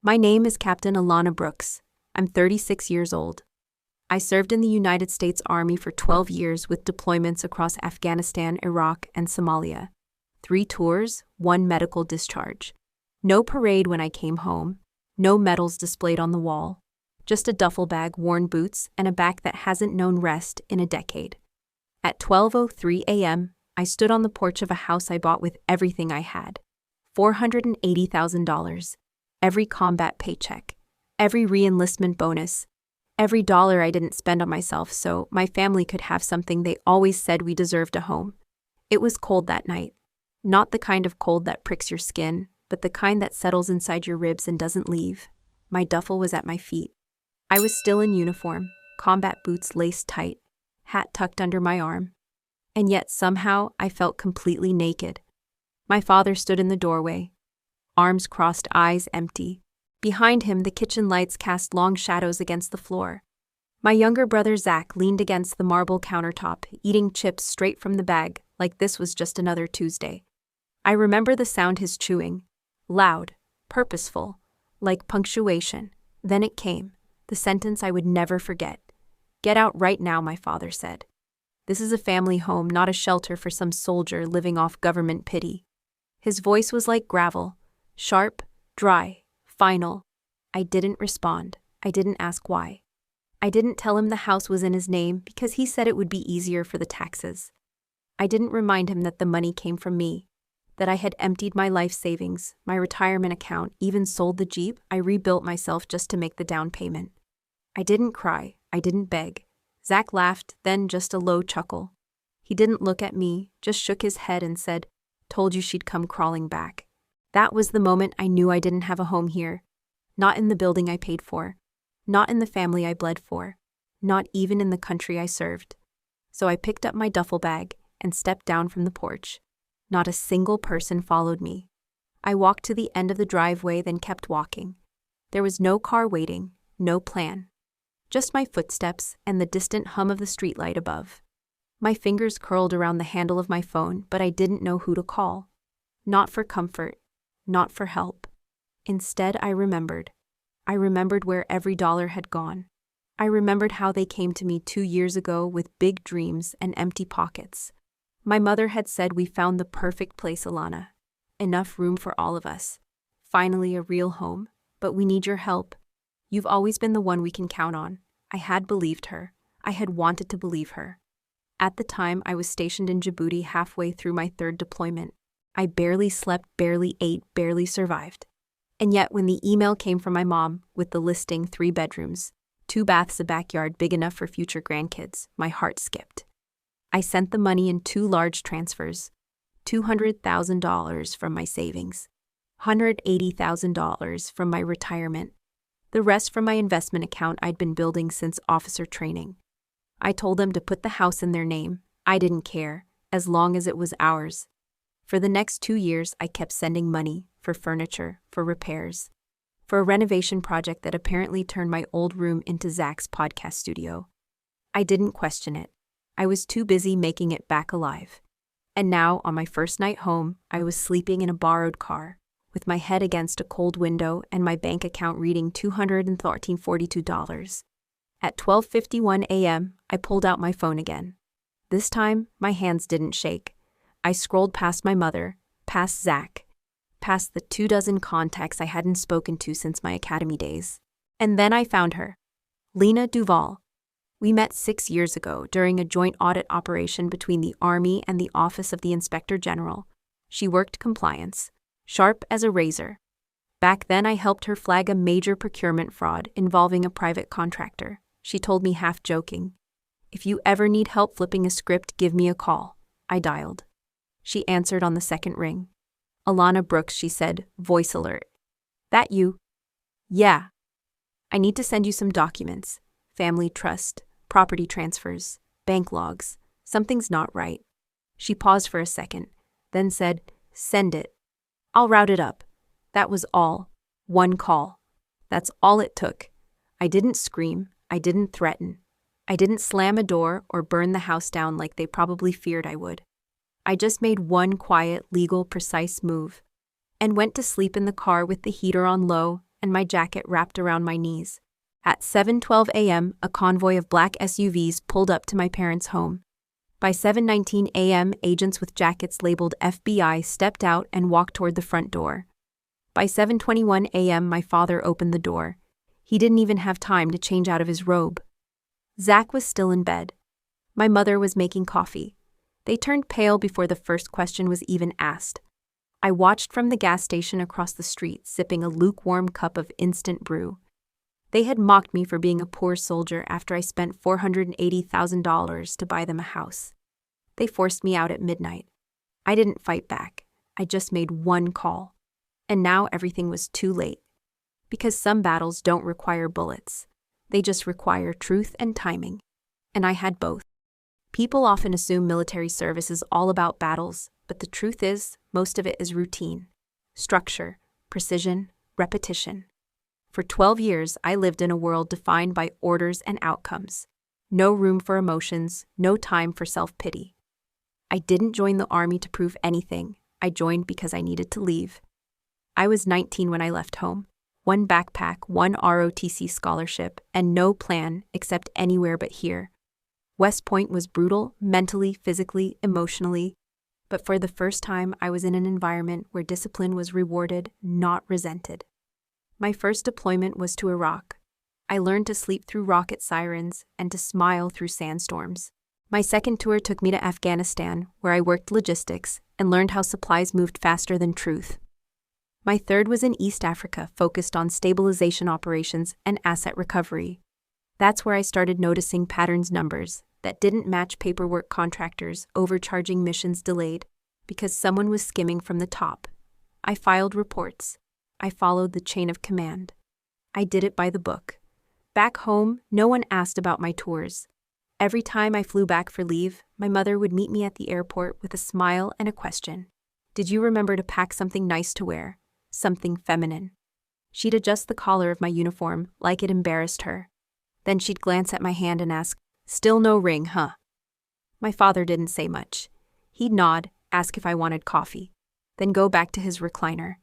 My name is Captain Alana Brooks. I'm 36 years old. I served in the United States Army for 12 years with deployments across Afghanistan, Iraq, and Somalia. 3 tours, 1 medical discharge. No parade when I came home. No medals displayed on the wall. Just a duffel bag, worn boots, and a back that hasn't known rest in a decade. At 12:03 a.m., I stood on the porch of a house I bought with everything I had. $480,000. Every combat paycheck. Every re-enlistment bonus. Every dollar I didn't spend on myself so my family could have something they always said we deserved, a home. It was cold that night. Not the kind of cold that pricks your skin, but the kind that settles inside your ribs and doesn't leave. My duffel was at my feet. I was still in uniform, combat boots laced tight, hat tucked under my arm. And yet somehow I felt completely naked. My father stood in the doorway, arms crossed, eyes empty. Behind him, the kitchen lights cast long shadows against the floor. My younger brother Zach leaned against the marble countertop, eating chips straight from the bag, like this was just another Tuesday. I remember the sound his chewing. Loud, purposeful, like punctuation. Then it came, the sentence I would never forget. "Get out right now," my father said. "This is a family home, not a shelter for some soldier living off government pity." His voice was like gravel, sharp, dry, final. I didn't respond. I didn't ask why. I didn't tell him the house was in his name because he said it would be easier for the taxes. I didn't remind him that the money came from me, that I had emptied my life savings, my retirement account, even sold the Jeep I rebuilt myself just to make the down payment. I didn't cry. I didn't beg. Zach laughed, then just a low chuckle. He didn't look at me, just shook his head and said, "Told you she'd come crawling back." That was the moment I knew I didn't have a home here. Not in the building I paid for. Not in the family I bled for. Not even in the country I served. So I picked up my duffel bag and stepped down from the porch. Not a single person followed me. I walked to the end of the driveway, then kept walking. There was no car waiting, no plan. Just my footsteps and the distant hum of the streetlight above. My fingers curled around the handle of my phone, but I didn't know who to call. Not for comfort, not for help. Instead, I remembered. I remembered where every dollar had gone. I remembered how they came to me 2 years ago with big dreams and empty pockets. My mother had said, "We found the perfect place, Alana. Enough room for all of us. Finally a real home, but we need your help. You've always been the one we can count on." I had believed her. I had wanted to believe her. At the time, I was stationed in Djibouti halfway through my 3rd deployment. I barely slept, barely ate, barely survived. And yet when the email came from my mom with the listing 3 bedrooms, 2 baths, a backyard big enough for future grandkids, my heart skipped. I sent the money in 2 large transfers, $200,000 from my savings, $180,000 from my retirement, the rest from my investment account I'd been building since officer training. I told them to put the house in their name. I didn't care, as long as it was ours. For the next 2 years, I kept sending money for furniture, for repairs, for a renovation project that apparently turned my old room into Zach's podcast studio. I didn't question it. I was too busy making it back alive. And now, on my first night home, I was sleeping in a borrowed car, with my head against a cold window and my bank account reading $242. At 12:51 a.m., I pulled out my phone again. This time, my hands didn't shake. I scrolled past my mother, past Zach, past the 24 contacts I hadn't spoken to since my academy days. And then I found her. Lena Duval. We met 6 years ago during a joint audit operation between the Army and the Office of the Inspector General. She worked compliance, sharp as a razor. Back then, I helped her flag a major procurement fraud involving a private contractor. She told me, half joking, "If you ever need help flipping a script, give me a call." I dialed. She answered on the second ring. "Alana Brooks," she said, voice alert. "That you?" "Yeah. I need to send you some documents. Family trust, property transfers, bank logs. Something's not right." She paused for a second, then said, "Send it. I'll route it up." That was all. 1 call. That's all it took. I didn't scream. I didn't threaten. I didn't slam a door or burn the house down like they probably feared I would. I just made 1 quiet, legal, precise move, and went to sleep in the car with the heater on low and my jacket wrapped around my knees. At 7:12 a.m., a convoy of black SUVs pulled up to my parents' home. By 7:19 a.m., agents with jackets labeled FBI stepped out and walked toward the front door. By 7:21 a.m., my father opened the door. He didn't even have time to change out of his robe. Zach was still in bed. My mother was making coffee. They turned pale before the first question was even asked. I watched from the gas station across the street, sipping a lukewarm cup of instant brew. They had mocked me for being a poor soldier after I spent $480,000 to buy them a house. They forced me out at midnight. I didn't fight back. I just made one call. And now everything was too late. Because some battles don't require bullets. They just require truth and timing. And I had both. People often assume military service is all about battles, but the truth is, most of it is routine, structure, precision, repetition. For 12 years, I lived in a world defined by orders and outcomes. No room for emotions, no time for self-pity. I didn't join the army to prove anything. I joined because I needed to leave. I was 19 when I left home. One backpack, one ROTC scholarship, and no plan except anywhere but here. West Point was brutal, mentally, physically, emotionally, but for the first time I was in an environment where discipline was rewarded, not resented. My first deployment was to Iraq. I learned to sleep through rocket sirens and to smile through sandstorms. My second tour took me to Afghanistan, where I worked logistics and learned how supplies moved faster than truth. My third was in East Africa, focused on stabilization operations and asset recovery. That's where I started noticing patterns numbers that didn't match paperwork, contractors overcharging, missions delayed because someone was skimming from the top. I filed reports. I followed the chain of command. I did it by the book. Back home, no one asked about my tours. Every time I flew back for leave, my mother would meet me at the airport with a smile and a question. Did you remember to pack something nice to wear? Something feminine? She'd adjust the collar of my uniform like it embarrassed her. Then she'd glance at my hand and ask, "Still no ring, huh?" My father didn't say much. He'd nod, ask if I wanted coffee, then go back to his recliner.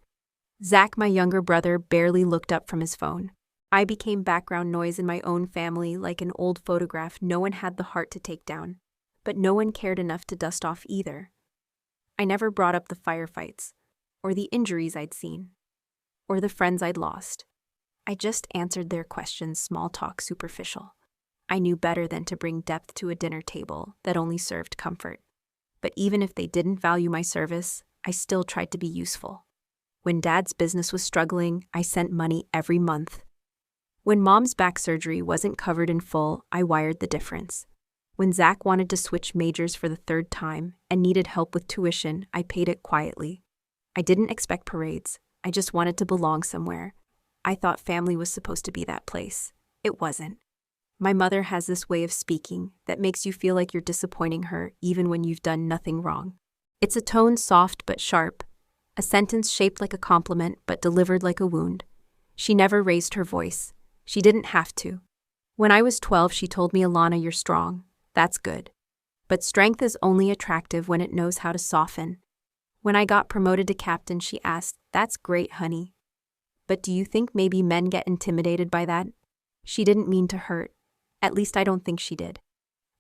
Zach, my younger brother, barely looked up from his phone. I became background noise in my own family, like an old photograph no one had the heart to take down, but no one cared enough to dust off either. I never brought up the firefights, or the injuries I'd seen, or the friends I'd lost. I just answered their questions, small talk, superficial. I knew better than to bring depth to a dinner table that only served comfort. But even if they didn't value my service, I still tried to be useful. When Dad's business was struggling, I sent money every month. When Mom's back surgery wasn't covered in full, I wired the difference. When Zach wanted to switch majors for the third time and needed help with tuition, I paid it quietly. I didn't expect parades. I just wanted to belong somewhere. I thought family was supposed to be that place. It wasn't. My mother has this way of speaking that makes you feel like you're disappointing her even when you've done nothing wrong. It's a tone soft but sharp, a sentence shaped like a compliment but delivered like a wound. She never raised her voice. She didn't have to. When I was 12, she told me, "Alana, you're strong. That's good. But strength is only attractive when it knows how to soften." When I got promoted to captain, she asked, "That's great, honey. But do you think maybe men get intimidated by that?" She didn't mean to hurt. At least I don't think she did.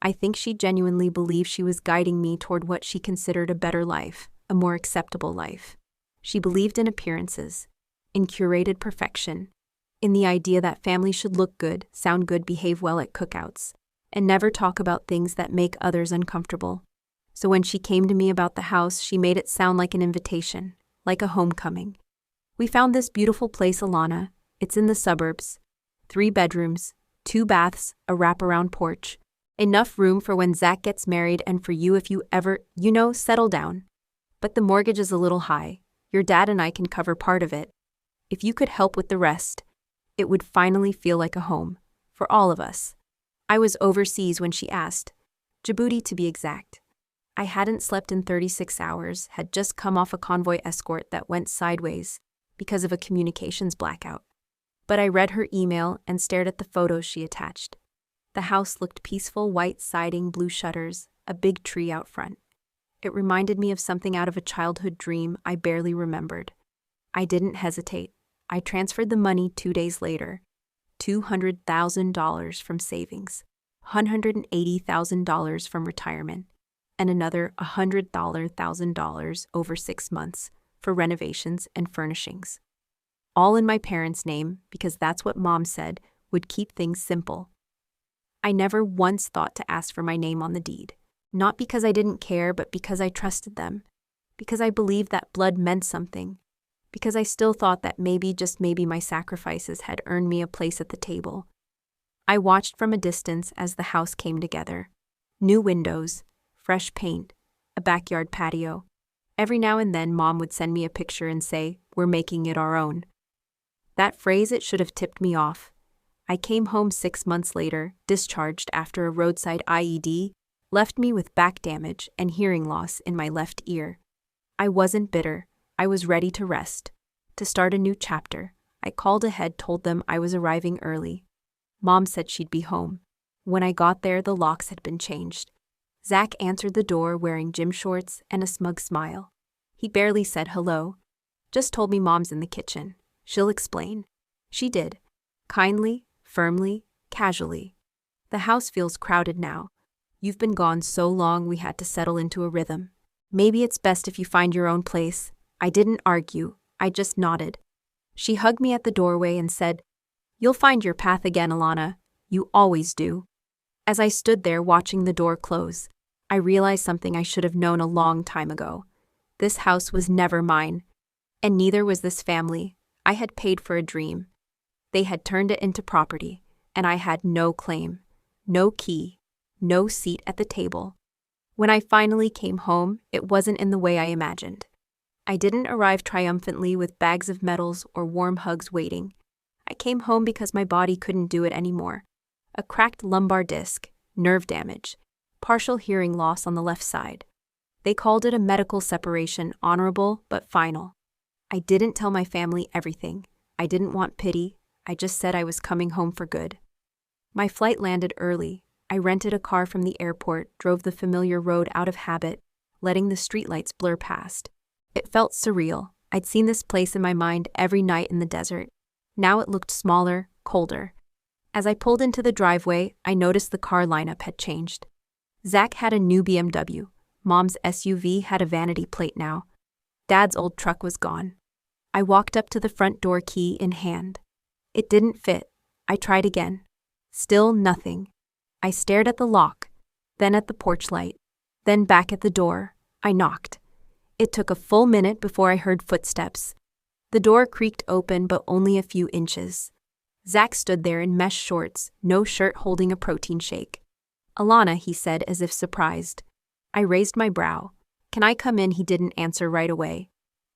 I think she genuinely believed she was guiding me toward what she considered a better life, a more acceptable life. She believed in appearances, in curated perfection, in the idea that family should look good, sound good, behave well at cookouts, and never talk about things that make others uncomfortable. So when she came to me about the house, she made it sound like an invitation, like a homecoming. "We found this beautiful place, Alana. It's in the suburbs. 3 bedrooms, 2 baths, a wraparound porch. Enough room for when Zach gets married and for you if you ever, settle down. But the mortgage is a little high. Your dad and I can cover part of it. If you could help with the rest, it would finally feel like a home, for all of us." I was overseas when she asked, Djibouti to be exact. I hadn't slept in 36 hours, had just come off a convoy escort that went sideways because of a communications blackout. But I read her email and stared at the photos she attached. The house looked peaceful, white siding, blue shutters, a big tree out front. It reminded me of something out of a childhood dream I barely remembered. I didn't hesitate. I transferred the money 2 days later. $200,000 from savings, $180,000 from retirement, and another $100,000 over 6 months for renovations and furnishings. All in my parents' name because that's what Mom said would keep things simple. I never once thought to ask for my name on the deed. Not because I didn't care, but because I trusted them. Because I believed that blood meant something. Because I still thought that maybe, just maybe, my sacrifices had earned me a place at the table. I watched from a distance as the house came together. New windows, fresh paint, a backyard patio. Every now and then Mom would send me a picture and say, "We're making it our own." That phrase, it should have tipped me off. I came home 6 months later, discharged after a roadside IED, left me with back damage and hearing loss in my left ear. I wasn't bitter. I was ready to rest, to start a new chapter. I called ahead, told them I was arriving early. Mom said she'd be home. When I got there, the locks had been changed. Zach answered the door wearing gym shorts and a smug smile. He barely said hello. Just told me Mom's in the kitchen. She'll explain. She did. Kindly, firmly, casually. The house feels crowded now. You've been gone so long we had to settle into a rhythm. Maybe it's best if you find your own place. I didn't argue. I just nodded. She hugged me at the doorway and said, "You'll find your path again, Alana. You always do." As I stood there watching the door close, I realized something I should have known a long time ago. This house was never mine, and neither was this family. I had paid for a dream. They had turned it into property, and I had no claim, no key, no seat at the table. When I finally came home, it wasn't in the way I imagined. I didn't arrive triumphantly with bags of medals or warm hugs waiting. I came home because my body couldn't do it anymore. A cracked lumbar disc, nerve damage, partial hearing loss on the left side. They called it a medical separation, honorable but final. I didn't tell my family everything. I didn't want pity. I just said I was coming home for good. My flight landed early. I rented a car from the airport, drove the familiar road out of habit, letting the streetlights blur past. It felt surreal. I'd seen this place in my mind every night in the desert. Now it looked smaller, colder. As I pulled into the driveway, I noticed the car lineup had changed. Zach had a new BMW. Mom's SUV had a vanity plate now. Dad's old truck was gone. I walked up to the front door, key in hand. It didn't fit. I tried again. Still nothing. I stared at the lock, then at the porch light, then back at the door. I knocked. It took a full minute before I heard footsteps. The door creaked open, but only a few inches. Zach stood there in mesh shorts, no shirt, holding a protein shake. "Alana," he said as if surprised. I raised my brow. "Can I come in?" He didn't answer right away.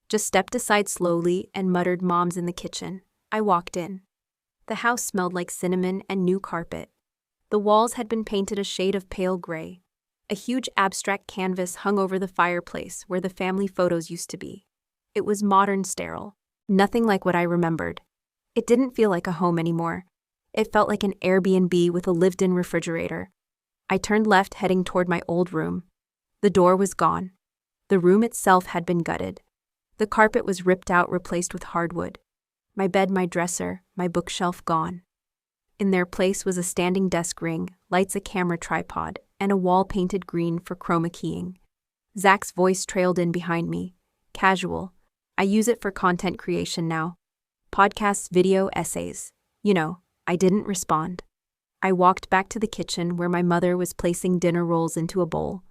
Just stepped aside slowly and muttered, "Mom's in the kitchen." I walked in. The house smelled like cinnamon and new carpet. The walls had been painted a shade of pale gray. A huge abstract canvas hung over the fireplace where the family photos used to be. It was modern, sterile. Nothing like what I remembered. It didn't feel like a home anymore. It felt like an Airbnb with a lived-in refrigerator. I turned left, heading toward my old room. The door was gone. The room itself had been gutted. The carpet was ripped out, replaced with hardwood. My bed, my dresser, my bookshelf gone. In their place was a standing desk ring, lights, a camera tripod, and a wall painted green for chroma keying. Zach's voice trailed in behind me. "Casual. I use it for content creation now. Podcasts, video, essays. You know." I didn't respond. I walked back to the kitchen where my mother was placing dinner rolls into a bowl.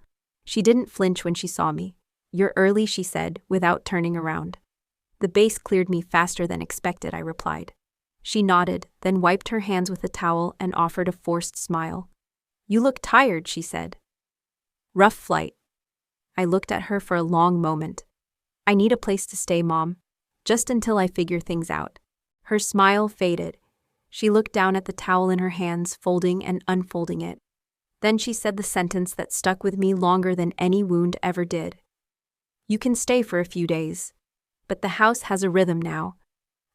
She didn't flinch when she saw me. "You're early," she said, without turning around. "The base cleared me faster than expected," I replied. She nodded, then wiped her hands with a towel and offered a forced smile. "You look tired," she said. "Rough flight." I looked at her for a long moment. "I need a place to stay, Mom. Just until I figure things out." Her smile faded. She looked down at the towel in her hands, folding and unfolding it. Then she said the sentence that stuck with me longer than any wound ever did. "You can stay for a few days. But the house has a rhythm now."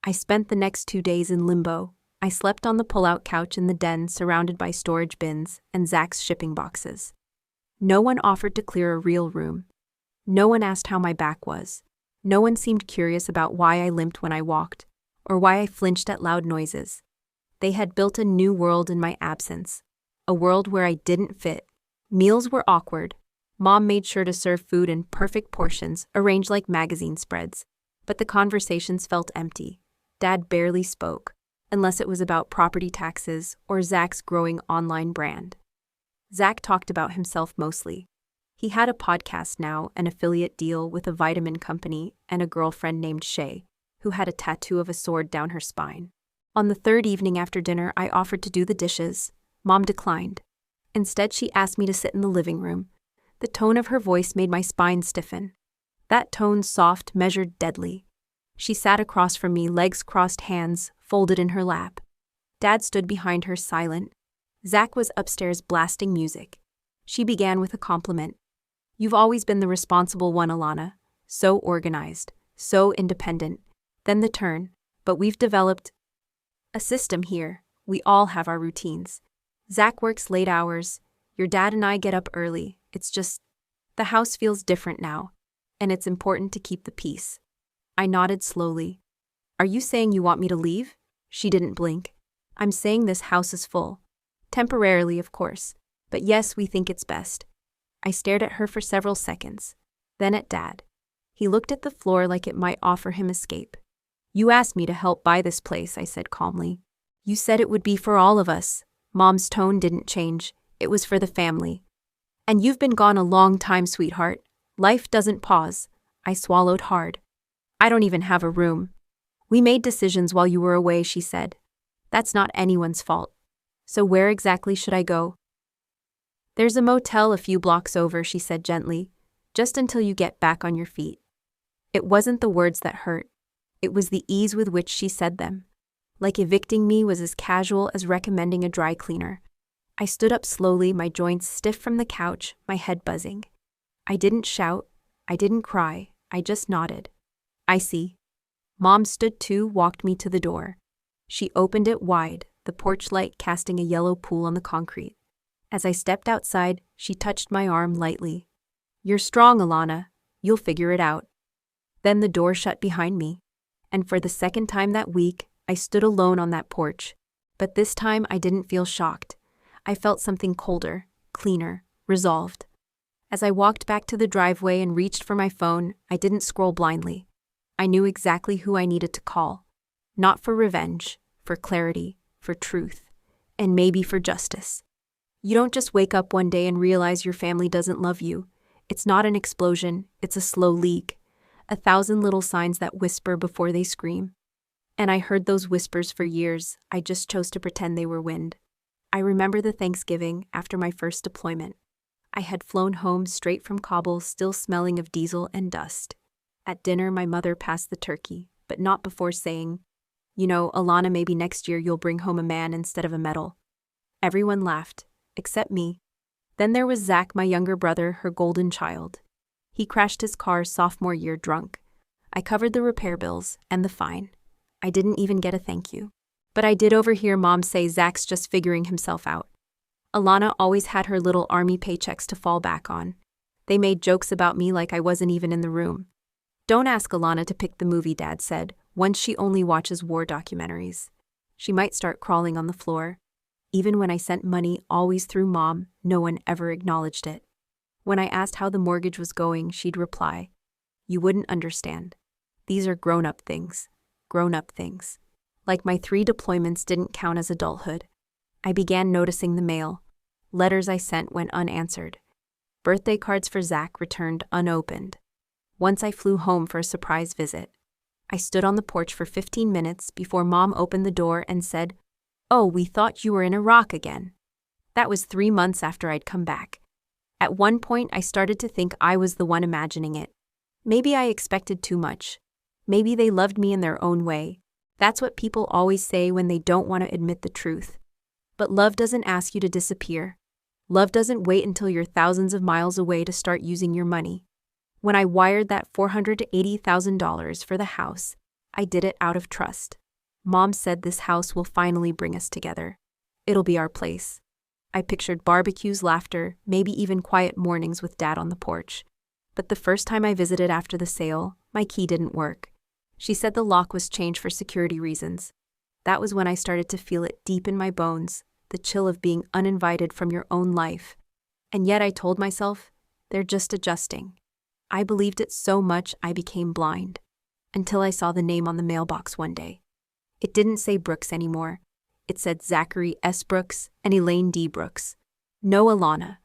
I spent the next 2 days in limbo. I slept on the pull-out couch in the den, surrounded by storage bins and Zach's shipping boxes. No one offered to clear a real room. No one asked how my back was. No one seemed curious about why I limped when I walked, or why I flinched at loud noises. They had built a new world in my absence, a world where I didn't fit. Meals were awkward. Mom made sure to serve food in perfect portions, arranged like magazine spreads. But the conversations felt empty. Dad barely spoke, unless it was about property taxes or Zach's growing online brand. Zach talked about himself mostly. He had a podcast now, an affiliate deal with a vitamin company, and a girlfriend named Shay, who had a tattoo of a sword down her spine. On the third evening after dinner, I offered to do the dishes. Mom declined. Instead, she asked me to sit in the living room. The tone of her voice made my spine stiffen. That tone, soft, measured, deadly. She sat across from me, legs crossed, hands folded in her lap. Dad stood behind her, silent. Zach was upstairs blasting music. She began with a compliment. "You've always been the responsible one, Alana. So organized, so independent." Then the turn. "But we've developed a system here. We all have our routines. Zach works late hours. Your dad and I get up early. It's just, the house feels different now, and it's important to keep the peace." I nodded slowly. "Are you saying you want me to leave?" She didn't blink. "I'm saying this house is full. Temporarily, of course. But yes, we think it's best." I stared at her for several seconds, then at Dad. He looked at the floor like it might offer him escape. "You asked me to help buy this place," I said calmly. "You said it would be for all of us." Mom's tone didn't change. It was for the family. "And you've been gone a long time, sweetheart. Life doesn't pause." I swallowed hard. "I don't even have a room." "We made decisions while you were away," she said. "That's not anyone's fault. So where exactly should I go?" "There's a motel a few blocks over," she said gently. "Just until you get back on your feet." It wasn't the words that hurt. It was the ease with which she said them. Like evicting me was as casual as recommending a dry cleaner. I stood up slowly, my joints stiff from the couch, my head buzzing. I didn't shout. I didn't cry. I just nodded. "I see." Mom stood too, walked me to the door. She opened it wide, the porch light casting a yellow pool on the concrete. As I stepped outside, she touched my arm lightly. "You're strong, Alana. You'll figure it out." Then the door shut behind me. And for the second time that week, I stood alone on that porch. But this time I didn't feel shocked. I felt something colder, cleaner, resolved. As I walked back to the driveway and reached for my phone, I didn't scroll blindly. I knew exactly who I needed to call. Not for revenge, for clarity, for truth, and maybe for justice. You don't just wake up one day and realize your family doesn't love you. It's not an explosion, it's a slow leak. 1,000 little signs that whisper before they scream. And I heard those whispers for years. I just chose to pretend they were wind. I remember the Thanksgiving after my first deployment. I had flown home straight from Kabul, still smelling of diesel and dust. At dinner, my mother passed the turkey, but not before saying, "You know, Alana, maybe next year you'll bring home a man instead of a medal." Everyone laughed, except me. Then there was Zach, my younger brother, her golden child. He crashed his car sophomore year drunk. I covered the repair bills and the fine. I didn't even get a thank you. But I did overhear Mom say Zach's just figuring himself out. Alana always had her little army paychecks to fall back on. They made jokes about me like I wasn't even in the room. "Don't ask Alana to pick the movie," Dad said, "once she only watches war documentaries. She might start crawling on the floor." Even when I sent money, always through Mom, no one ever acknowledged it. When I asked how the mortgage was going, she'd reply, "You wouldn't understand. These are grown-up things. Grown-up things." Like my 3 deployments didn't count as adulthood. I began noticing the mail. Letters I sent went unanswered. Birthday cards for Zach returned unopened. Once I flew home for a surprise visit. I stood on the porch for 15 minutes before Mom opened the door and said, "Oh, we thought you were in Iraq again." That was 3 months after I'd come back. At one point, I started to think I was the one imagining it. Maybe I expected too much. Maybe they loved me in their own way. That's what people always say when they don't want to admit the truth. But love doesn't ask you to disappear. Love doesn't wait until you're thousands of miles away to start using your money. When I wired that $480,000 for the house, I did it out of trust. Mom said this house will finally bring us together. It'll be our place. I pictured barbecues, laughter, maybe even quiet mornings with Dad on the porch. But the first time I visited after the sale, my key didn't work. She said the lock was changed for security reasons. That was when I started to feel it deep in my bones, the chill of being uninvited from your own life. And yet I told myself, they're just adjusting. I believed it so much I became blind. Until I saw the name on the mailbox one day. It didn't say Brooks anymore. It said Zachary S. Brooks and Elaine D. Brooks. No Alana.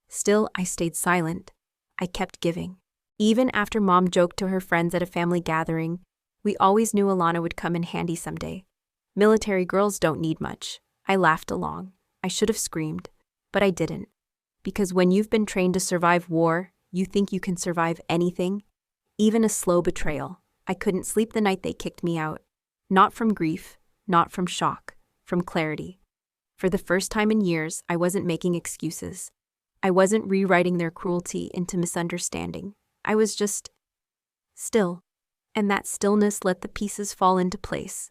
Still, I stayed silent. I kept giving. Even after Mom joked to her friends at a family gathering, we always knew Alana would come in handy someday. Military girls don't need much. I laughed along. I should have screamed, but I didn't. Because when you've been trained to survive war, you think you can survive anything, even a slow betrayal. I couldn't sleep the night they kicked me out. Not from grief, not from shock, from clarity. For the first time in years, I wasn't making excuses. I wasn't rewriting their cruelty into misunderstanding. I was just still. And that stillness let the pieces fall into place.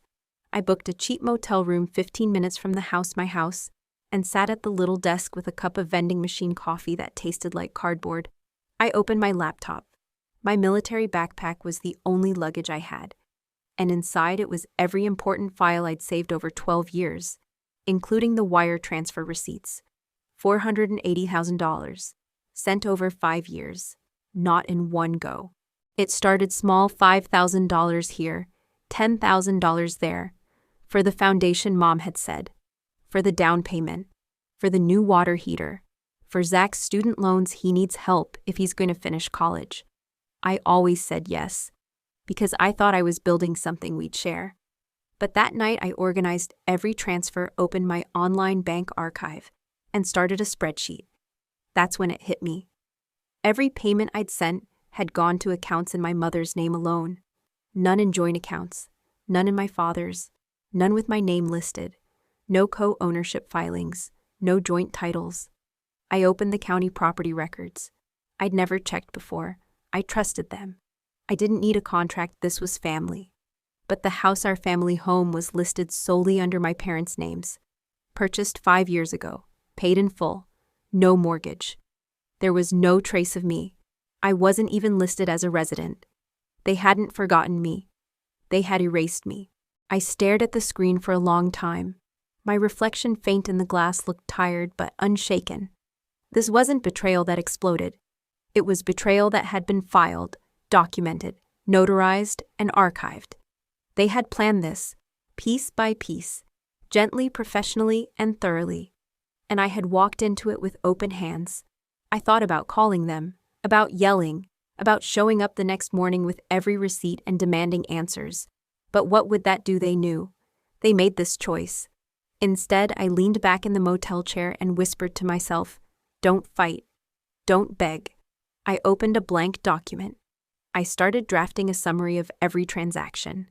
I booked a cheap motel room 15 minutes from my house, and sat at the little desk with a cup of vending machine coffee that tasted like cardboard. I opened my laptop. My military backpack was the only luggage I had, and inside it was every important file I'd saved over 12 years, including the wire transfer receipts. $480,000, sent over 5 years, not in one go. It started small, $5,000 here, $10,000 there, for the foundation Mom had said, for the down payment, for the new water heater, for Zach's student loans. He needs help if he's going to finish college. I always said yes, because I thought I was building something we'd share. But that night I organized every transfer, opened my online bank archive, and started a spreadsheet. That's when it hit me. Every payment I'd sent had gone to accounts in my mother's name alone. None in joint accounts, none in my father's, none with my name listed, no co-ownership filings, no joint titles. I opened the county property records. I'd never checked before. I trusted them. I didn't need a contract. This was family. But the house, our family home, was listed solely under my parents' names. Purchased 5 years ago. Paid in full. No mortgage. There was no trace of me. I wasn't even listed as a resident. They hadn't forgotten me. They had erased me. I stared at the screen for a long time. My reflection, faint in the glass, looked tired but unshaken. This wasn't betrayal that exploded. It was betrayal that had been filed, documented, notarized, and archived. They had planned this, piece by piece, gently, professionally, and thoroughly. And I had walked into it with open hands. I thought about calling them, about yelling, about showing up the next morning with every receipt and demanding answers. But what would that do? They knew. They made this choice. Instead, I leaned back in the motel chair and whispered to myself, "Don't fight. Don't beg." I opened a blank document. I started drafting a summary of every transaction.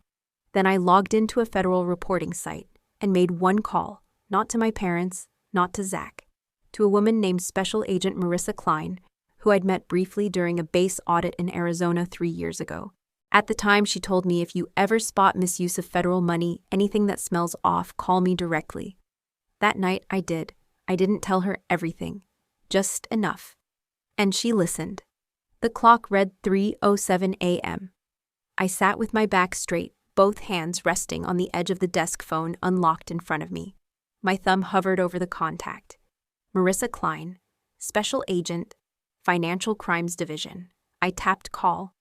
Then I logged into a federal reporting site and made one call, not to my parents, not to Zach, to a woman named Special Agent Marissa Klein, who I'd met briefly during a base audit in Arizona 3 years ago. At the time, she told me, if you ever spot misuse of federal money, anything that smells off, call me directly. That night, I did. I didn't tell her everything, just enough. And she listened. The clock read 3:07 a.m. I sat with my back straight, both hands resting on the edge of the desk phone unlocked in front of me. My thumb hovered over the contact. Marissa Klein, Special Agent, Financial Crimes Division. I tapped call.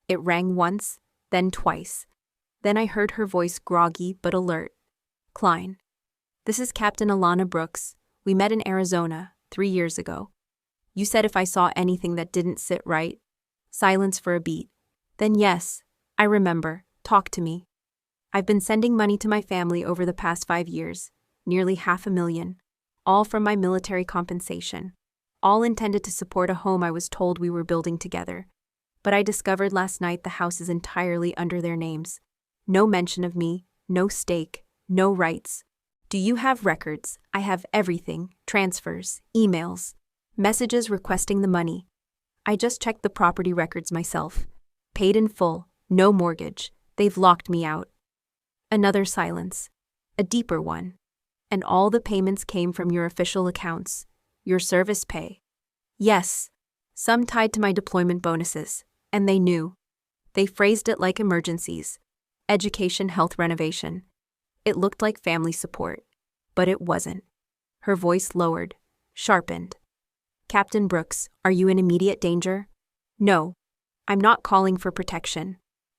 It rang once, then twice. Then I heard her voice, groggy but alert. "Klein, this is Captain Alana Brooks. We met in Arizona 3 years ago. You said if I saw anything that didn't sit right." Silence for a beat. Then, "Yes, I remember. Talk to me. I've been sending money to my family over the past 5 years, nearly $500,000, all from my military compensation, all intended to support a home I was told we were building together. But I discovered last night the house is entirely under their names. No mention of me, no stake, no rights. Do you have records? I have everything, transfers, emails, messages requesting the money. I just checked the property records myself. Paid in full, no mortgage. They've locked me out." Another silence. A deeper one. "And all the payments came from your official accounts, your service pay." "Yes. Some tied to my deployment bonuses. And they knew. They phrased it like emergencies. education, health, renovation. It looked like family support, but it wasn't. Her voice lowered, sharpened. Captain Brooks, are you in immediate danger? No. I'm not calling for protection.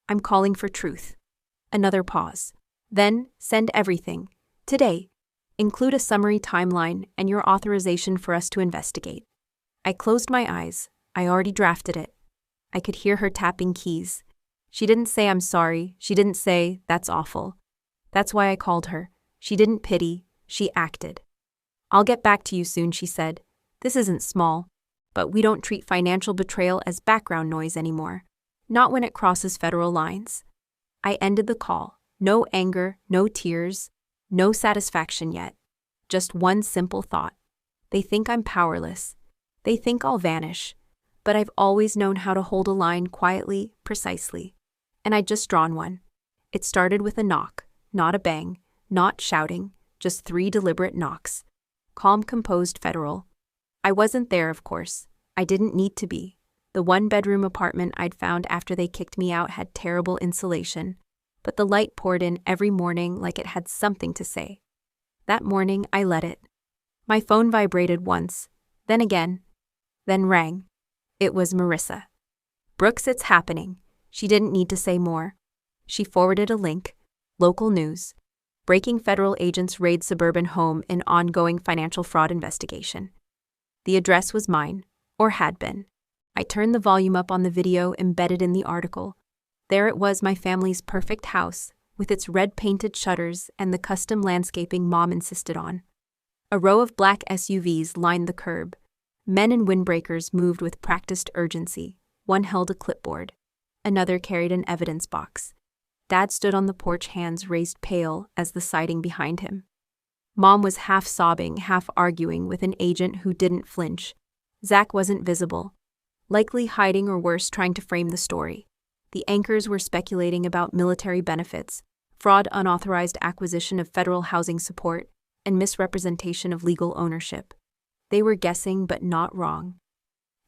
I'm calling for truth. Another pause. Then, send everything. Today. Include a summary timeline and your authorization for us to investigate. I closed my eyes. I already drafted it. I could hear her tapping keys. She didn't say I'm sorry. She didn't say, that's awful. That's why I called her. She didn't pity. She acted. I'll get back to you soon, she said. This isn't small, but we don't treat financial betrayal as background noise anymore. Not when it crosses federal lines. I ended the call. No anger, no tears, no satisfaction yet. Just one simple thought. They think I'm powerless. They think I'll vanish. But I've always known how to hold a line quietly, precisely. And I'd just drawn one. It started with a knock, not a bang, not shouting, just 3 deliberate knocks. Calm, composed, federal. I wasn't there, of course. I didn't need to be. The 1-bedroom apartment I'd found after they kicked me out had terrible insulation, but the light poured in every morning like it had something to say. That morning, I let it. My phone vibrated once, then again, then rang. It was Marissa. Brooks, it's happening. She didn't need to say more. She forwarded a link. Local news. Breaking federal agents raid suburban home in ongoing financial fraud investigation. The address was mine, or had been. I turned the volume up on the video embedded in the article. There it was, my family's perfect house, with its red-painted shutters and the custom landscaping Mom insisted on. A row of black SUVs lined the curb. Men in windbreakers moved with practiced urgency. One held a clipboard. Another carried an evidence box. Dad stood on the porch, hands raised, pale as the siding behind him. Mom was half sobbing, half arguing with an agent who didn't flinch. Zach wasn't visible, likely hiding or worse, trying to frame the story. The anchors were speculating about military benefits, fraud, unauthorized acquisition of federal housing support, and misrepresentation of legal ownership. They were guessing, but not wrong.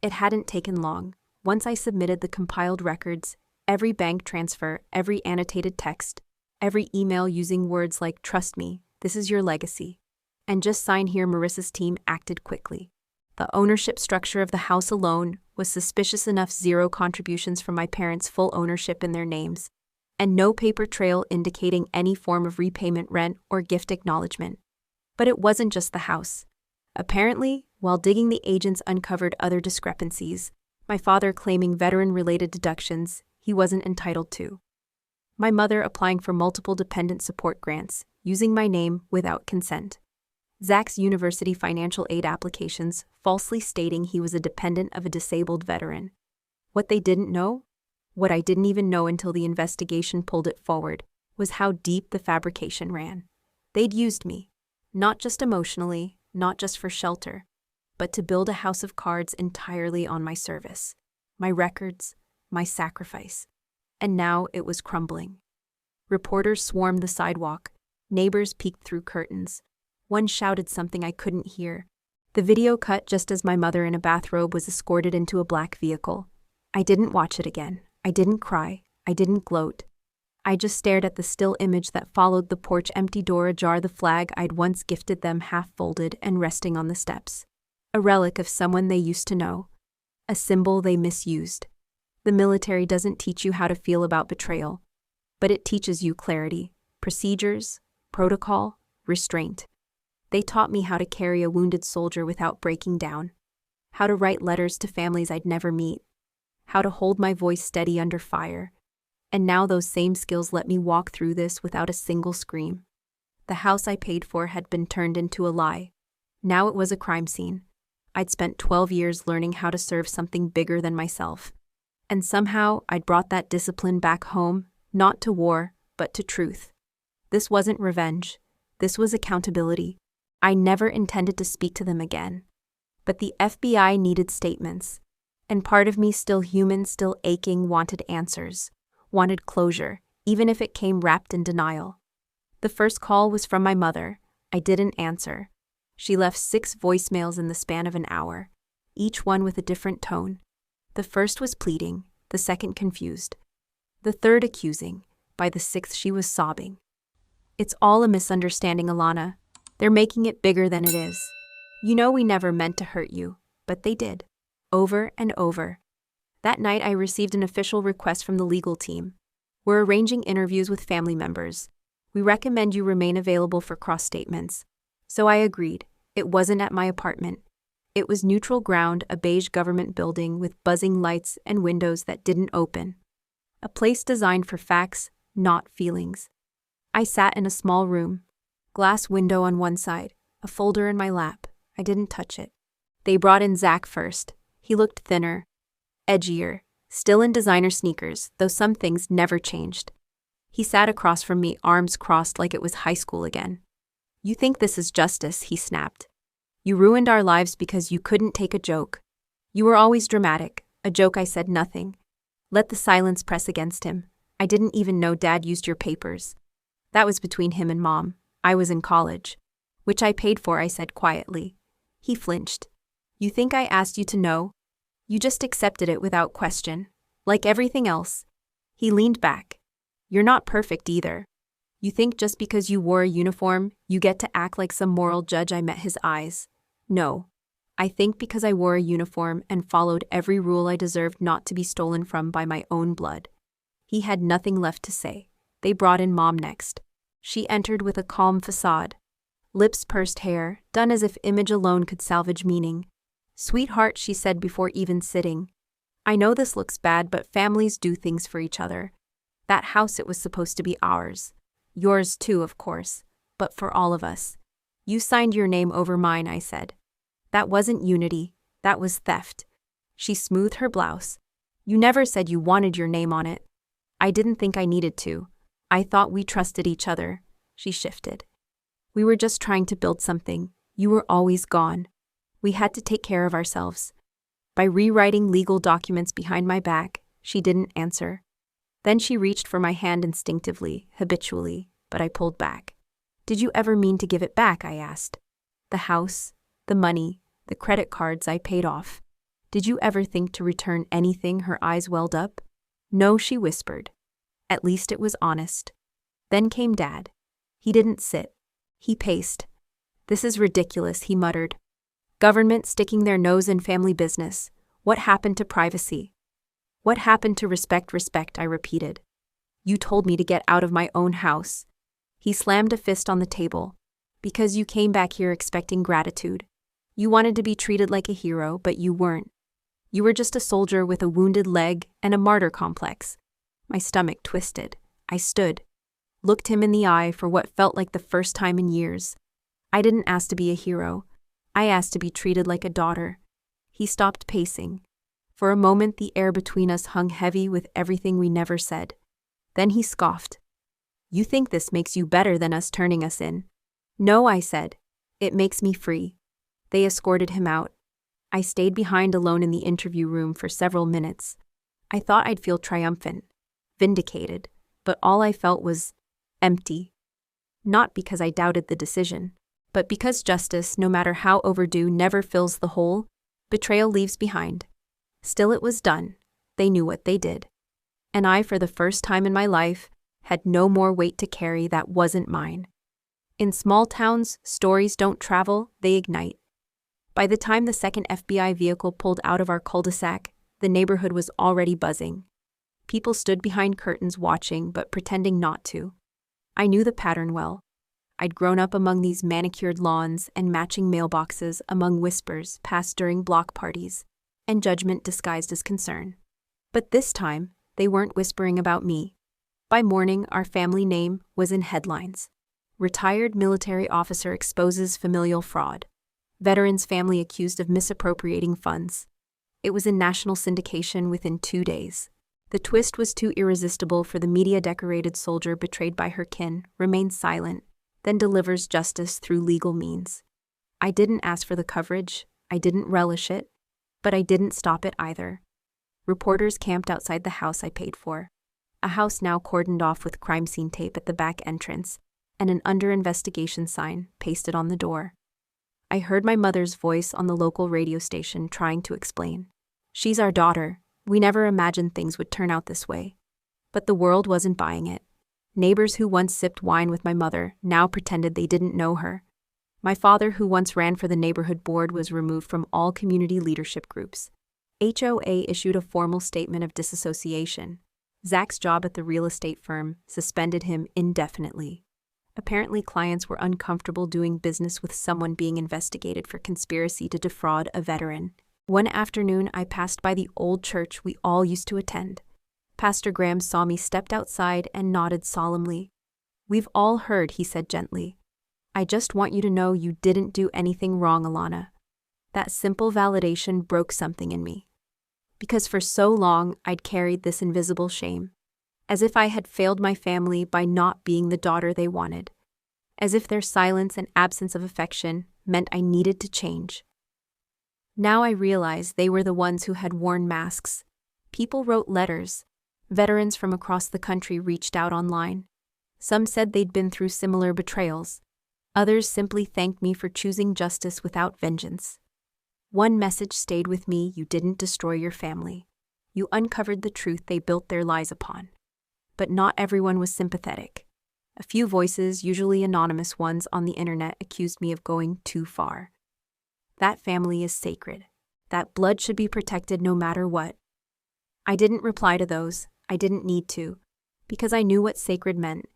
It hadn't taken long. Once I submitted the compiled records, every bank transfer, every annotated text, every email using words like, trust me, this is your legacy, and just sign here, Marissa's team acted quickly. The ownership structure of the house alone was suspicious enough: 0 contributions from my parents, full ownership in their names, and no paper trail indicating any form of repayment, rent, or gift acknowledgement. But it wasn't just the house. Apparently, while digging, the agents uncovered other discrepancies, my father claiming veteran-related deductions he wasn't entitled to. My mother applying for multiple dependent support grants, using my name without consent. Zach's university financial aid applications falsely stating he was a dependent of a disabled veteran. What they didn't know, what I didn't even know until the investigation pulled it forward, was how deep the fabrication ran. They'd used me, not just emotionally, not just for shelter, but to build a house of cards entirely on my service, my records, my sacrifice. And now it was crumbling. Reporters swarmed the sidewalk. Neighbors peeked through curtains. One shouted something I couldn't hear. The video cut just as my mother in a bathrobe was escorted into a black vehicle. I didn't watch it again. I didn't cry. I didn't gloat. I just stared at the still image that followed the porch, empty door ajar, the flag I'd once gifted them half folded and resting on the steps. A relic of someone they used to know. A symbol they misused. The military doesn't teach you how to feel about betrayal, but it teaches you clarity, procedures, protocol, restraint. They taught me how to carry a wounded soldier without breaking down, how to write letters to families I'd never meet, how to hold my voice steady under fire. And now those same skills let me walk through this without a single scream. The house I paid for had been turned into a lie. Now it was a crime scene. I'd spent 12 years learning how to serve something bigger than myself. And somehow I'd brought that discipline back home, not to war, but to truth. This wasn't revenge. This was accountability. I never intended to speak to them again. But the FBI needed statements. And part of me, still human, still aching, wanted answers. Wanted closure, even if it came wrapped in denial. The first call was from my mother. I didn't answer. She left 6 voicemails in the span of an hour, each one with a different tone. The first was pleading, the second confused, the third accusing, By the sixth, she was sobbing. It's all a misunderstanding, Alana. They're making it bigger than it is. You know we never meant to hurt you, but they did. Over and over. That night I received an official request from the legal team. We're arranging interviews with family members. We recommend you remain available for cross statements. So I agreed. It wasn't at my apartment. It was neutral ground, a beige government building with buzzing lights and windows that didn't open. A place designed for facts, not feelings. I sat in a small room. Glass window on one side, a folder in my lap. I didn't touch it. They brought in Zach first. He looked thinner, edgier, still in designer sneakers, though some things never changed. He sat across from me, arms crossed like it was high school again. You think this is justice, he snapped. You ruined our lives because you couldn't take a joke. You were always dramatic. A joke, I said nothing. Let the silence press against him. I didn't even know Dad used your papers. That was between him and Mom. I was in college. Which I paid for, I said quietly. He flinched. You think I asked you to know? You just accepted it without question. Like everything else. He leaned back. You're not perfect either. You think just because you wore a uniform, you get to act like some moral judge? I met his eyes. No. I think because I wore a uniform and followed every rule, I deserved not to be stolen from by my own blood. He had nothing left to say. They brought in Mom next. She entered with a calm facade. Lips pursed, hair, done as if image alone could salvage meaning. Sweetheart, she said before even sitting. I know this looks bad, but families do things for each other. That house, it was supposed to be ours. Yours too, of course, but for all of us. You signed your name over mine, I said. That wasn't unity, that was theft. She smoothed her blouse. You never said you wanted your name on it. I didn't think I needed to. I thought we trusted each other. She shifted. We were just trying to build something. You were always gone. We had to take care of ourselves. By rewriting legal documents behind my back, she didn't answer. Then she reached for my hand instinctively, habitually, but I pulled back. Did you ever mean to give it back? I asked. The house, the money, the credit cards I paid off. Did you ever think to return anything? Her eyes welled up. No, she whispered. At least it was honest. Then came Dad. He didn't sit. He paced. This is ridiculous, he muttered. Government sticking their nose in family business. What happened to privacy? What happened to respect? Respect, I repeated. You told me to get out of my own house. He slammed a fist on the table. Because you came back here expecting gratitude. You wanted to be treated like a hero, but you weren't. You were just a soldier with a wounded leg and a martyr complex. My stomach twisted. I stood. Looked him in the eye for what felt like the first time in years. I didn't ask to be a hero. I asked to be treated like a daughter. He stopped pacing. For a moment, the air between us hung heavy with everything we never said. Then he scoffed. You think this makes you better than us turning us in? No, I said. It makes me free. They escorted him out. I stayed behind alone in the interview room for several minutes. I thought I'd feel triumphant, vindicated, but all I felt was empty. Not because I doubted the decision, but because justice, no matter how overdue, never fills the hole betrayal leaves behind. Still, it was done. They knew what they did. And I, for the first time in my life, had no more weight to carry that wasn't mine. In small towns, stories don't travel, they ignite. By the time the second FBI vehicle pulled out of our cul-de-sac, the neighborhood was already buzzing. People stood behind curtains watching, but pretending not to. I knew the pattern well. I'd grown up among these manicured lawns and matching mailboxes, among whispers passed during block parties, and judgment disguised as concern. But this time, they weren't whispering about me. By morning, our family name was in headlines. Retired military officer exposes familial fraud. Veteran's family accused of misappropriating funds. It was in national syndication within 2 days. The twist was too irresistible for the media-decorated soldier betrayed by her kin, remains silent, then delivers justice through legal means. I didn't ask for the coverage, I didn't relish it, but I didn't stop it either. Reporters camped outside the house I paid for. A house now cordoned off with crime scene tape at the back entrance, and an under investigation sign pasted on the door. I heard my mother's voice on the local radio station trying to explain. She's our daughter. We never imagined things would turn out this way. But the world wasn't buying it. Neighbors who once sipped wine with my mother now pretended they didn't know her. My father, who once ran for the neighborhood board, was removed from all community leadership groups. HOA issued a formal statement of disassociation. Zach's job at the real estate firm suspended him indefinitely. Apparently, clients were uncomfortable doing business with someone being investigated for conspiracy to defraud a veteran. One afternoon, I passed by the old church we all used to attend. Pastor Graham saw me, stepped outside, and nodded solemnly. "We've all heard," he said gently. "I just want you to know you didn't do anything wrong, Alana." That simple validation broke something in me. Because for so long, I'd carried this invisible shame. As if I had failed my family by not being the daughter they wanted. As if their silence and absence of affection meant I needed to change. Now I realize they were the ones who had worn masks. People wrote letters. Veterans from across the country reached out online. Some said they'd been through similar betrayals. Others simply thanked me for choosing justice without vengeance. One message stayed with me: you didn't destroy your family. You uncovered the truth they built their lies upon. But not everyone was sympathetic. A few voices, usually anonymous ones on the internet, accused me of going too far. That family is sacred. That blood should be protected no matter what. I didn't reply to those. I didn't need to, because I knew what sacred meant.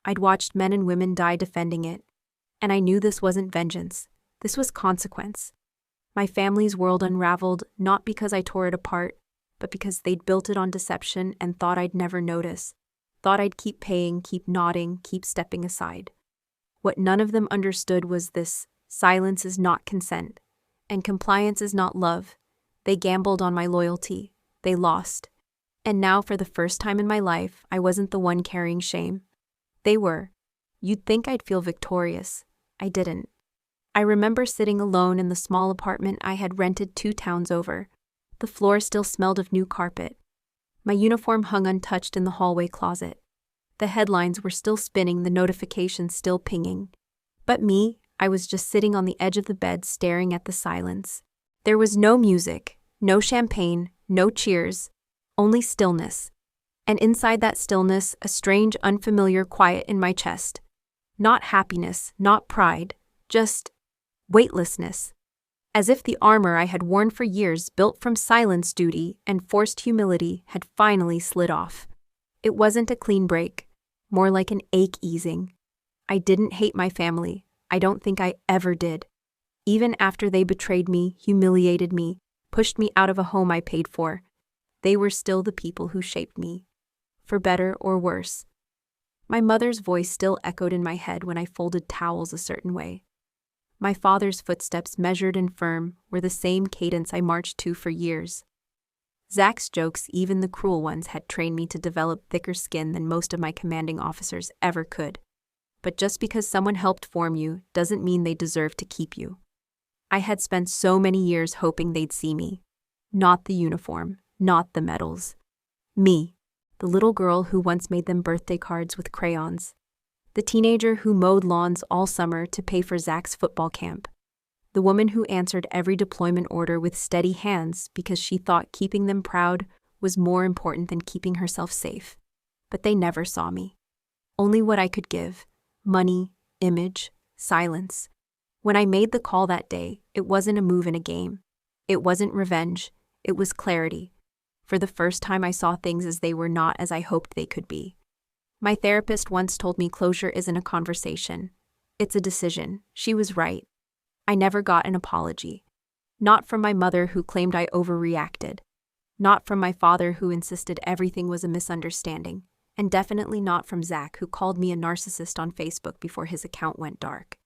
I'd watched men and women die defending it, and I knew this wasn't vengeance. This was consequence. My family's world unraveled not because I tore it apart, but because they'd built it on deception and thought I'd never notice, thought I'd keep paying, keep nodding, keep stepping aside. What none of them understood was this: silence is not consent, and compliance is not love. They gambled on my loyalty. They lost. And now, for the first time in my life, I wasn't the one carrying shame. They were. You'd think I'd feel victorious. I didn't. I remember sitting alone in the small apartment I had rented 2 towns over. The floor still smelled of new carpet. My uniform hung untouched in the hallway closet. The headlines were still spinning, the notifications still pinging. But me, I was just sitting on the edge of the bed staring at the silence. There was no music, no champagne, no cheers. Only stillness. And inside that stillness, a strange, unfamiliar quiet in my chest. Not happiness, not pride, just weightlessness. As if the armor I had worn for years, built from silence, duty, and forced humility, had finally slid off. It wasn't a clean break, more like an ache easing. I didn't hate my family. I don't think I ever did. Even after they betrayed me, humiliated me, pushed me out of a home I paid for, they were still the people who shaped me, for better or worse. My mother's voice still echoed in my head when I folded towels a certain way. My father's footsteps, measured and firm, were the same cadence I marched to for years. Zach's jokes, even the cruel ones, had trained me to develop thicker skin than most of my commanding officers ever could. But just because someone helped form you doesn't mean they deserve to keep you. I had spent so many years hoping they'd see me. Not the uniform. Not the medals. Me, the little girl who once made them birthday cards with crayons. The teenager who mowed lawns all summer to pay for Zach's football camp. The woman who answered every deployment order with steady hands because she thought keeping them proud was more important than keeping herself safe. But they never saw me. Only what I could give: money, image, silence. When I made the call that day, it wasn't a move in a game. It wasn't revenge. It was clarity. For the first time, I saw things as they were, not as I hoped they could be. My therapist once told me closure isn't a conversation. It's a decision. She was right. I never got an apology. Not from my mother, who claimed I overreacted. Not from my father, who insisted everything was a misunderstanding. And definitely not from Zach, who called me a narcissist on Facebook before his account went dark.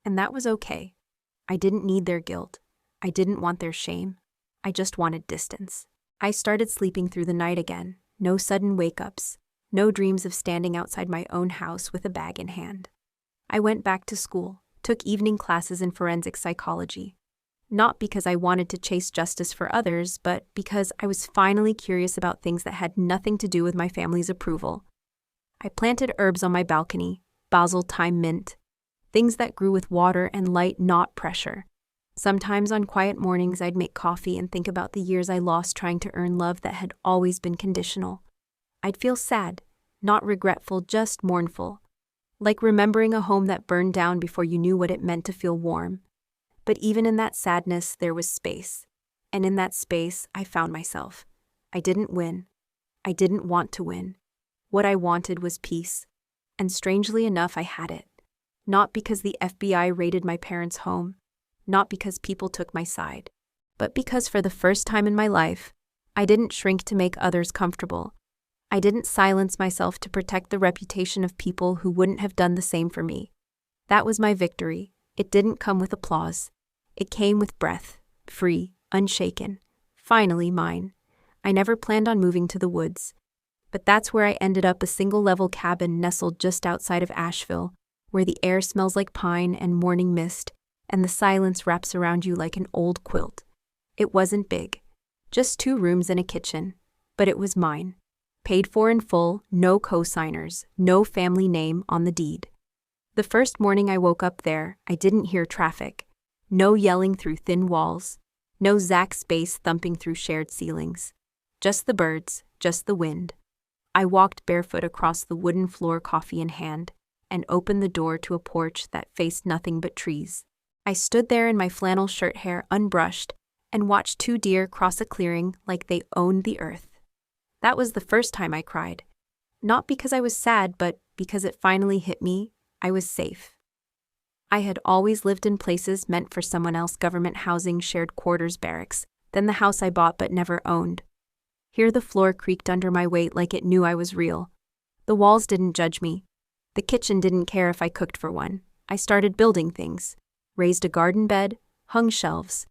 And that was okay. I didn't need their guilt. I didn't want their shame. I just wanted distance. I started sleeping through the night again. No sudden wake-ups. No dreams of standing outside my own house with a bag in hand. I went back to school, took evening classes in forensic psychology. Not because I wanted to chase justice for others, but because I was finally curious about things that had nothing to do with my family's approval. I planted herbs on my balcony, basil, thyme, mint. Things that grew with water and light, not pressure. Sometimes on quiet mornings, I'd make coffee and think about the years I lost trying to earn love that had always been conditional. I'd feel sad, not regretful, just mournful. Like remembering a home that burned down before you knew what it meant to feel warm. But even in that sadness, there was space. And in that space, I found myself. I didn't win. I didn't want to win. What I wanted was peace. And strangely enough, I had it. Not because the FBI raided my parents' home, not because people took my side, but because for the first time in my life, I didn't shrink to make others comfortable. I didn't silence myself to protect the reputation of people who wouldn't have done the same for me. That was my victory. It didn't come with applause. It came with breath, free, unshaken. Finally mine. I never planned on moving to the woods. But that's where I ended up, a single-level cabin nestled just outside of Asheville, where the air smells like pine and morning mist, and the silence wraps around you like an old quilt. It wasn't big. Just 2 rooms and a kitchen. But it was mine. Paid for in full, no co-signers, no family name on the deed. The first morning I woke up there, I didn't hear traffic. No yelling through thin walls. No Zach space thumping through shared ceilings. Just the birds, just the wind. I walked barefoot across the wooden floor, coffee in hand, and opened the door to a porch that faced nothing but trees. I stood there in my flannel shirt, hair unbrushed, and watched 2 deer cross a clearing like they owned the earth. That was the first time I cried. Not because I was sad, but because it finally hit me, I was safe. I had always lived in places meant for someone else: government housing, shared quarters, barracks, then the house I bought but never owned. Here the floor creaked under my weight like it knew I was real. The walls didn't judge me. The kitchen didn't care if I cooked for one. I started building things. Raised a garden bed, hung shelves,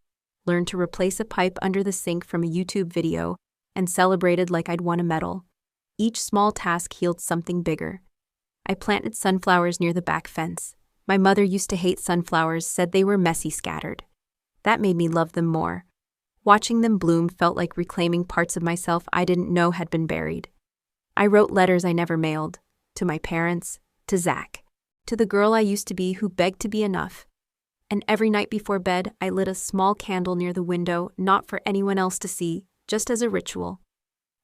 learned to replace a pipe under the sink from a YouTube video, and celebrated like I'd won a medal. Each small task healed something bigger. I planted sunflowers near the back fence. My mother used to hate sunflowers, said they were messy, scattered. That made me love them more. Watching them bloom felt like reclaiming parts of myself I didn't know had been buried. I wrote letters I never mailed, to my parents, to Zach, to the girl I used to be who begged to be enough. And every night before bed, I lit a small candle near the window, not for anyone else to see, just as a ritual.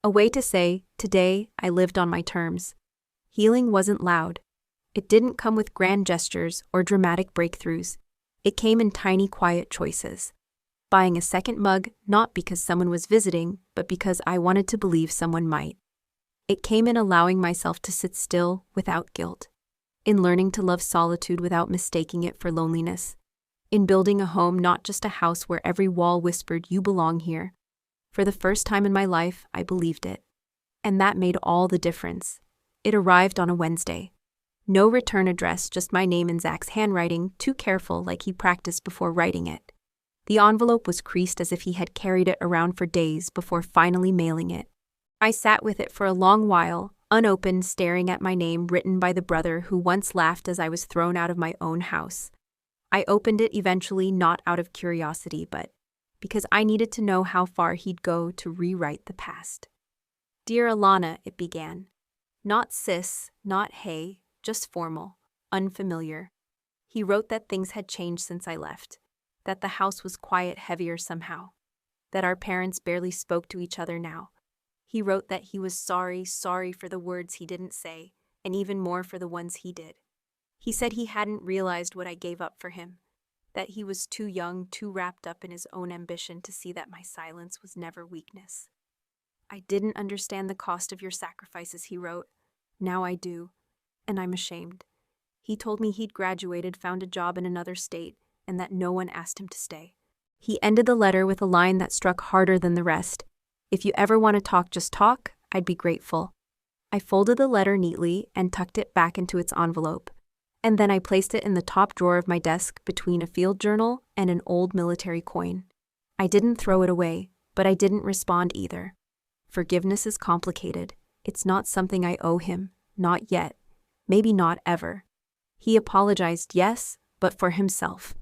A way to say, today, I lived on my terms. Healing wasn't loud. It didn't come with grand gestures or dramatic breakthroughs. It came in tiny, quiet choices. Buying a second mug, not because someone was visiting, but because I wanted to believe someone might. It came in allowing myself to sit still without guilt. In learning to love solitude without mistaking it for loneliness. In building a home, not just a house where every wall whispered, "You belong here." For the first time in my life, I believed it. And that made all the difference. It arrived on a Wednesday. No return address, just my name in Zach's handwriting, too careful, like he practiced before writing it. The envelope was creased as if he had carried it around for days before finally mailing it. I sat with it for a long while, unopened, staring at my name written by the brother who once laughed as I was thrown out of my own house. I opened it eventually, not out of curiosity, but because I needed to know how far he'd go to rewrite the past. "Dear Alana," it began. Not sis, not hey, just formal, unfamiliar. He wrote that things had changed since I left, that the house was quiet, heavier somehow, that our parents barely spoke to each other now. He wrote that he was sorry for the words he didn't say, and even more for the ones he did. He said he hadn't realized what I gave up for him, that he was too young, too wrapped up in his own ambition to see that my silence was never weakness. "I didn't understand the cost of your sacrifices," he wrote. "Now I do, and I'm ashamed." He told me he'd graduated, found a job in another state, and that no one asked him to stay. He ended the letter with a line that struck harder than the rest. "If you ever want to talk, just talk. I'd be grateful." I folded the letter neatly and tucked it back into its envelope. And then I placed it in the top drawer of my desk between a field journal and an old military coin. I didn't throw it away, but I didn't respond either. Forgiveness is complicated. It's not something I owe him, not yet, maybe not ever. He apologized, yes, but for himself,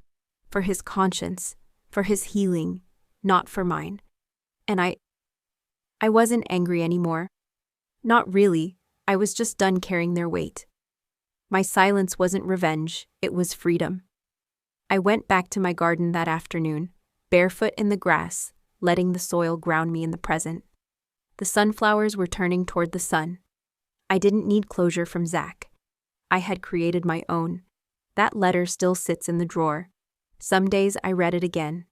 for his conscience, for his healing, not for mine. And I wasn't angry anymore. Not really, I was just done carrying their weight. My silence wasn't revenge, it was freedom. I went back to my garden that afternoon, barefoot in the grass, letting the soil ground me in the present. The sunflowers were turning toward the sun. I didn't need closure from Zach. I had created my own. That letter still sits in the drawer. Some days I read it again,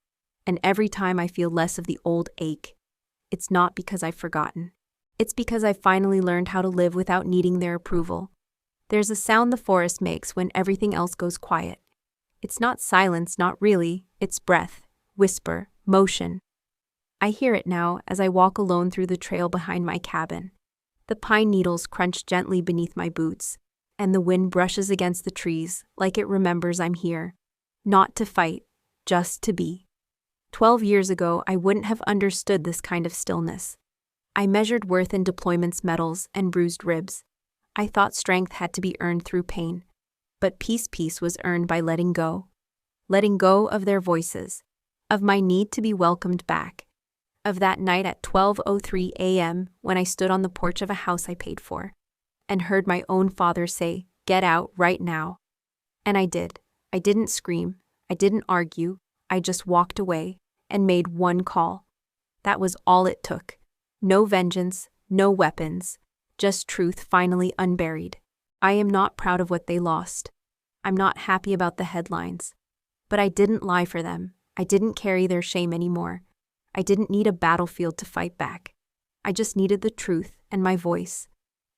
and every time I feel less of the old ache. It's not because I've forgotten. It's because I finally learned how to live without needing their approval. There's a sound the forest makes when everything else goes quiet. It's not silence, not really. It's breath, whisper, motion. I hear it now as I walk alone through the trail behind my cabin. The pine needles crunch gently beneath my boots, and the wind brushes against the trees like it remembers I'm here. Not to fight, just to be. 12 years ago, I wouldn't have understood this kind of stillness. I measured worth in deployment's medals and bruised ribs. I thought strength had to be earned through pain. But peace was earned by letting go. Letting go of their voices, of my need to be welcomed back, of that night at 12:03 a.m. when I stood on the porch of a house I paid for, and heard my own father say, "Get out right now." And I did. I didn't scream. I didn't argue. I just walked away and made one call. That was all it took. No vengeance, no weapons, just truth finally unburied. I am not proud of what they lost. I'm not happy about the headlines. But I didn't lie for them. I didn't carry their shame anymore. I didn't need a battlefield to fight back. I just needed the truth and my voice.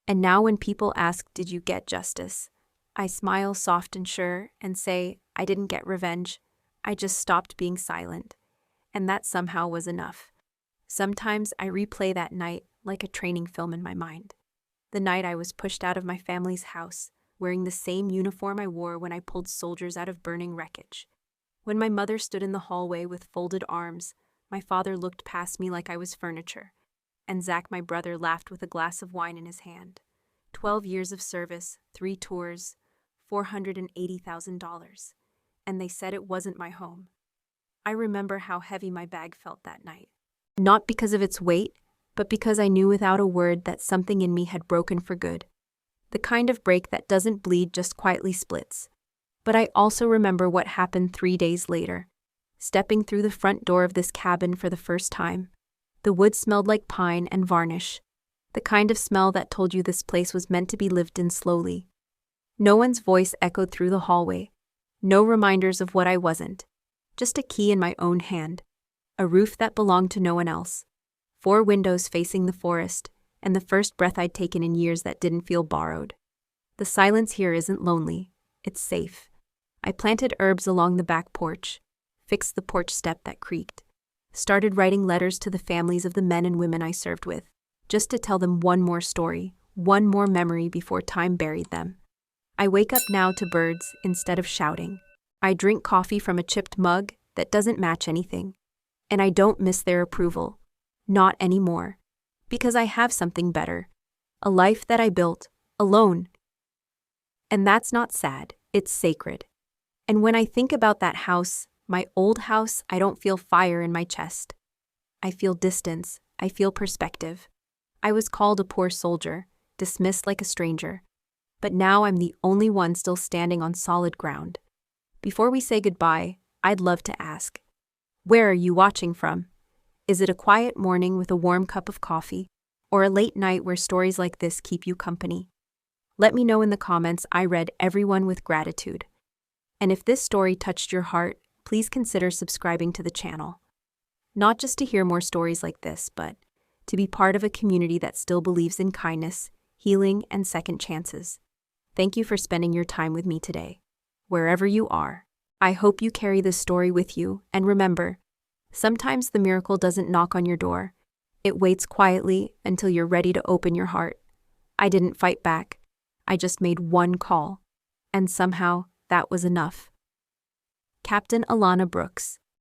And now when people ask, "Did you get justice?" I smile soft and sure and say, "I didn't get revenge. I just stopped being silent." And that somehow was enough. Sometimes I replay that night like a training film in my mind. The night I was pushed out of my family's house, wearing the same uniform I wore when I pulled soldiers out of burning wreckage. When my mother stood in the hallway with folded arms, my father looked past me like I was furniture, and Zach, my brother, laughed with a glass of wine in his hand. 12 years of service, 3 tours, $480,000. And they said it wasn't my home. I remember how heavy my bag felt that night. Not because of its weight, but because I knew without a word that something in me had broken for good. The kind of break that doesn't bleed, just quietly splits. But I also remember what happened 3 days later. Stepping through the front door of this cabin for the first time. The wood smelled like pine and varnish. The kind of smell that told you this place was meant to be lived in slowly. No one's voice echoed through the hallway. No reminders of what I wasn't. Just a key in my own hand. A roof that belonged to no one else. 4 windows facing the forest, and the first breath I'd taken in years that didn't feel borrowed. The silence here isn't lonely. It's safe. I planted herbs along the back porch, fixed the porch step that creaked, started writing letters to the families of the men and women I served with, just to tell them one more story, one more memory before time buried them. I wake up now to birds instead of shouting. I drink coffee from a chipped mug that doesn't match anything. And I don't miss their approval. Not anymore. Because I have something better. A life that I built, alone. And that's not sad, it's sacred. And when I think about that house, my old house, I don't feel fire in my chest. I feel distance, I feel perspective. I was called a poor soldier, dismissed like a stranger. But now I'm the only one still standing on solid ground. Before we say goodbye, I'd love to ask, where are you watching from? Is it a quiet morning with a warm cup of coffee, or a late night where stories like this keep you company? Let me know in the comments. I read everyone with gratitude. And if this story touched your heart, please consider subscribing to the channel. Not just to hear more stories like this, but to be part of a community that still believes in kindness, healing, and second chances. Thank you for spending your time with me today. Wherever you are, I hope you carry this story with you, and remember, sometimes the miracle doesn't knock on your door. It waits quietly until you're ready to open your heart. I didn't fight back. I just made one call. And somehow, that was enough. Captain Alana Brooks.